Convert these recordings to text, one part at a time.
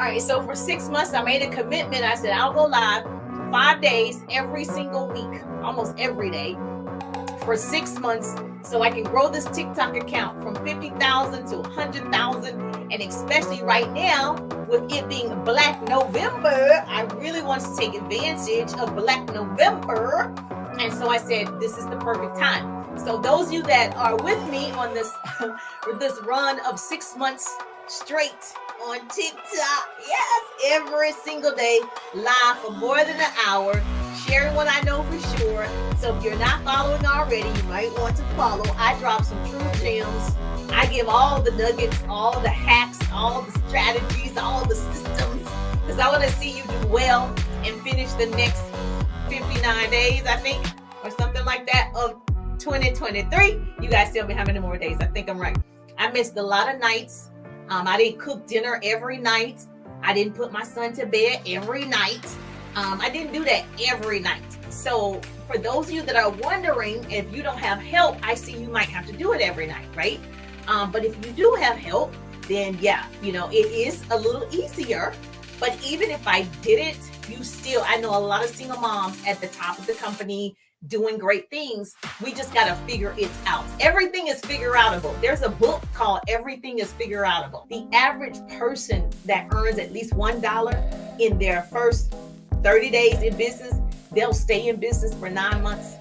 All right, so for 6 months, I made a commitment. I said, I'll go live 5 days every single week, almost every day, for 6 months, so I can grow this TikTok account from 50,000 to 100,000. And especially right now, with it being Black November, I really want to take advantage of Black November. And so I said, this is the perfect time. So those of you that are with me on this, this run of 6 months straight on TikTok, yes, every single day, live for more than an hour, sharing what I know for sure. So if you're not following already, you might want to follow. I drop some true gems. I give all the nuggets, all the hacks, all the strategies, all the systems, because I want to see you do well and finish the next 59 days, I think, or something like that, of 2023. You guys tell me how many more days. I think I'm right. I missed a lot of nights. I didn't cook dinner every night. I didn't put my son to bed every night. I didn't do that every night. So for those of you that are wondering, if you don't have help, I see you might have to do it every night, right? But if you do have help, then yeah, you know, it is a little easier. But even if I didn't, you still, I know a lot of single moms at the top of the company doing great things. We just got to figure it out. Everything is figure outable. There's a book called Everything is Figure Outable. The average person that earns at least $1 in their first 30 days in business, they'll stay in business for 9 months.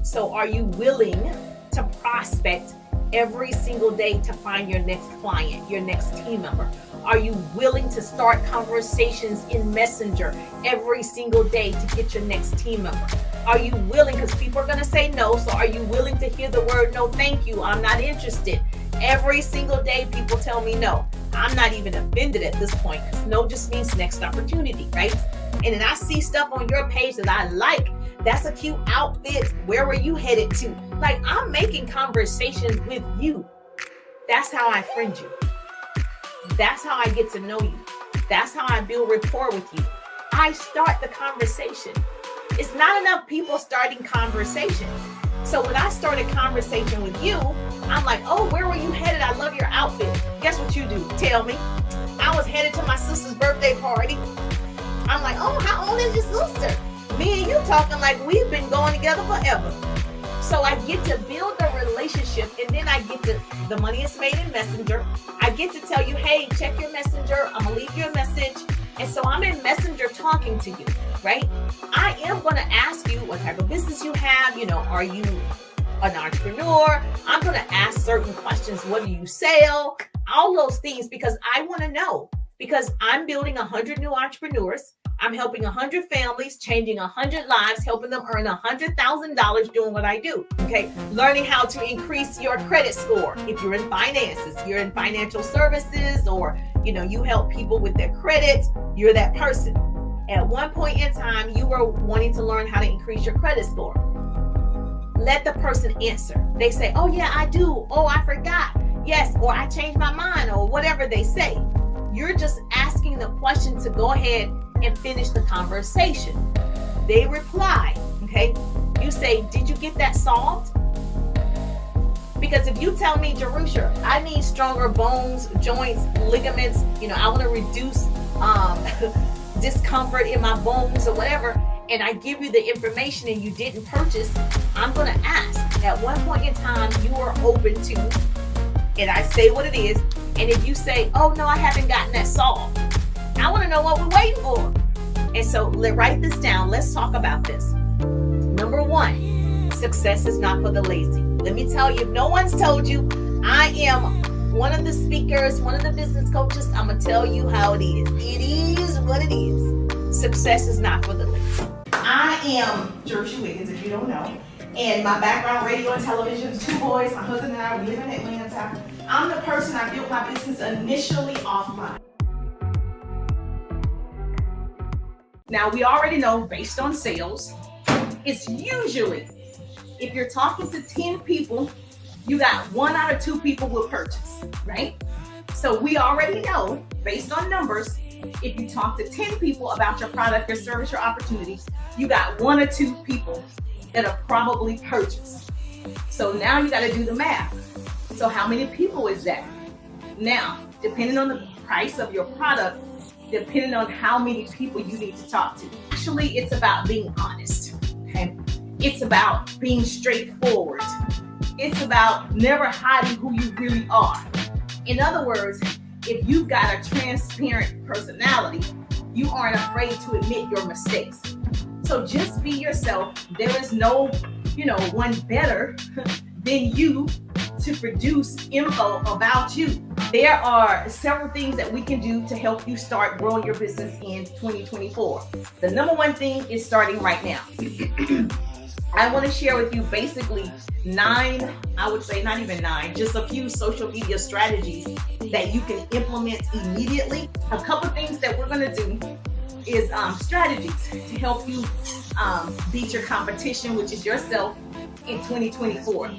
So are you willing to prospect every single day to find your next client, your next team member? Are you willing to start conversations in Messenger every single day to get your next team member? Are you willing, because people are going to say no, so are you willing to hear the word no, thank you, I'm not interested? Every single day people tell me no. I'm not even offended at this point, because no just means next opportunity, right? And then I see stuff on your page that I like. That's a cute outfit. Where were you headed to? Like, I'm making conversations with you. That's how I friend you. That's how I get to know you. That's how I build rapport with you. I start the conversation. It's not enough people starting conversations. So when I started conversation with you, I'm like, oh, where were you headed? I love your outfit. Guess what you do? Tell me. I was headed to my sister's birthday party. I'm like, oh, how old is your sister? Me and you talking like we've been going together forever. So I get to build a relationship, and then I get to, the money is made in Messenger. I get to tell you, hey, check your Messenger. I'm gonna leave you a message. And so I'm in Messenger talking to you, right? I am going to ask you what type of business you have. You know, are you an entrepreneur? I'm going to ask certain questions. What do you sell? All those things, because I want to know, because I'm building 100 new entrepreneurs. I'm helping 100 families, changing 100 lives, helping them earn $100,000 doing what I do. Okay. Learning how to increase your credit score. If you're in finances, you're in financial services, or, you know, you help people with their credit, you're that person. At one point in time, you were wanting to learn how to increase your credit score. Let the person answer. They say, oh yeah, I do. Oh, I forgot. Yes. Or I changed my mind, or whatever they say. You're just asking the question to go ahead and finish the conversation. They reply, okay? You say, did you get that solved? Because if you tell me, Jerusher, I need stronger bones, joints, ligaments, you know, I want to reduce discomfort in my bones or whatever, and I give you the information and you didn't purchase, I'm going to ask. At one point in time, you are open to, and I say what it is, and if you say, oh no, I haven't gotten that solved, I want to know what we're waiting for. And so let's write this down. Let's talk about this. Number one, success is not for the lazy. Let me tell you, if no one's told you, I am one of the speakers, one of the business coaches. I'm going to tell you how it is. It is what it is. Success is not for the lazy. I am Jerusher Wiggins, if you don't know. And my background, radio and television, 2 boys, my husband and I, we live in Atlanta. I'm the person I built my business initially offline. Now, we already know, based on sales, it's usually, if you're talking to 10 people, you got 1 out of 2 people will purchase, right? So we already know, based on numbers, if you talk to 10 people about your product, your service, your opportunity, you got 1 or 2 people that'll probably purchase. So now you got to do the math. So how many people is that? Now, depending on the price of your product, depending on how many people you need to talk to. Actually, it's about being honest. Okay? It's about being straightforward. It's about never hiding who you really are. In other words, if you've got a transparent personality, you aren't afraid to admit your mistakes. So just be yourself. There is no, one better than you to produce info about you. There are several things that we can do to help you start growing your business in 2024. The number one thing is starting right now. I want to share with you basically 9, I would say not even 9, just a few social media strategies that you can implement immediately. A couple things that we're going to do is strategies to help you beat your competition, which is yourself, in 2024.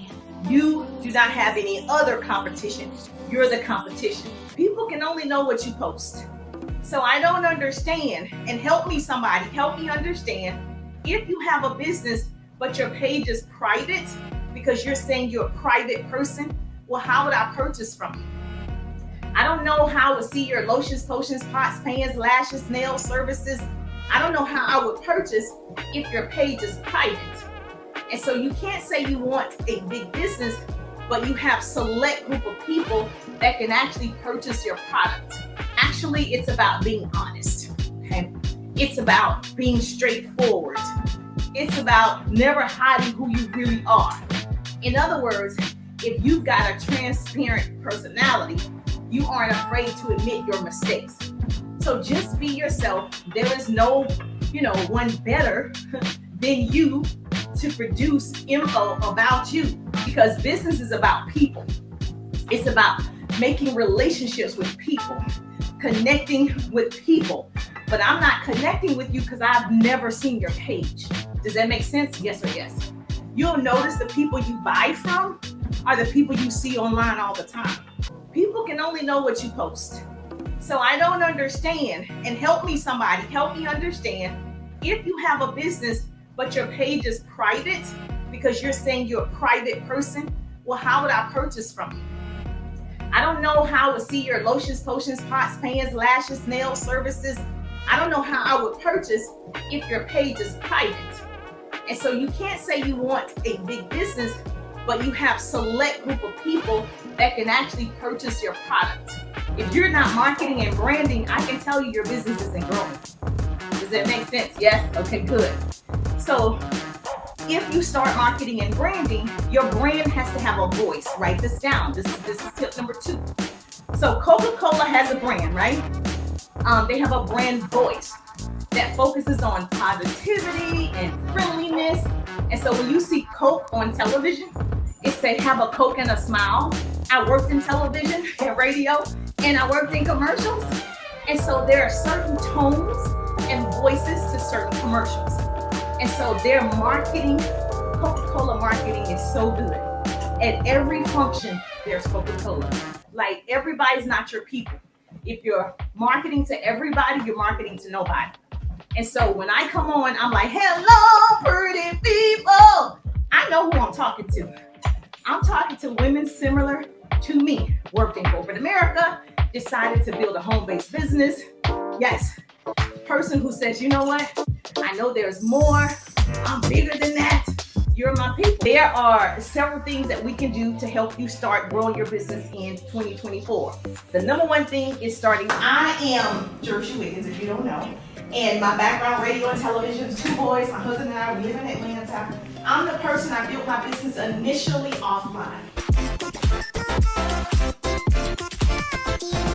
You do not have any other competition. You're the competition. People can only know what you post. So I don't understand, and help me understand, if you have a business but your page is private because you're saying you're a private person, well, how would I purchase from you? I don't know how I would see your lotions, potions, pots, pans, lashes, nail services. I don't know how I would purchase if your page is private. And so you can't say you want a big business, but you have select group of people that can actually purchase your product. Actually, it's about being honest. Okay? It's about being straightforward. It's about never hiding who you really are. In other words, if you've got a transparent personality, you aren't afraid to admit your mistakes. So just be yourself. There is no, one better than you to produce info about you, because business is about people. It's about making relationships with people, connecting with people. But I'm not connecting with you because I've never seen your page. Does that make sense? Yes or yes? You'll notice the people you buy from are the people you see online all the time. People can only know what you post. So I don't understand, and help me understand, if you have a business but your page is private because you're saying you're a private person, well, how would I purchase from you? I don't know how I would see your lotions, potions, pots, pans, lashes, nail services. I don't know how I would purchase if your page is private. And so you can't say you want a big business, but you have select group of people that can actually purchase your product. If you're not marketing and branding, I can tell you your business isn't growing. Does that make sense? Yes? Okay, good. So if you start marketing and branding, your brand has to have a voice. Write this down. This is tip number 2. So Coca-Cola has a brand, right? They have a brand voice that focuses on positivity and friendliness. And so when you see Coke on television, it say, have a Coke and a smile. I worked in television and radio, and I worked in commercials. And so there are certain tones and voices to certain commercials. And so their marketing, Coca-Cola marketing, is so good. At every function, there's Coca-Cola. Like, everybody's not your people. If you're marketing to everybody, you're marketing to nobody. And so when I come on, I'm like, hello, pretty people. I know who I'm talking to. I'm talking to women similar to me, worked in corporate America, decided to build a home-based business. Yes, person who says, you know what? I know there's more. I'm bigger than that. You're my people. There are several things that we can do to help you start growing your business in 2024. The number one thing is starting. I am Jerusher Wiggins, if you don't know. And my background, radio and television, 2 boys, my husband and I, we live in Atlanta. I'm the person I built my business initially offline.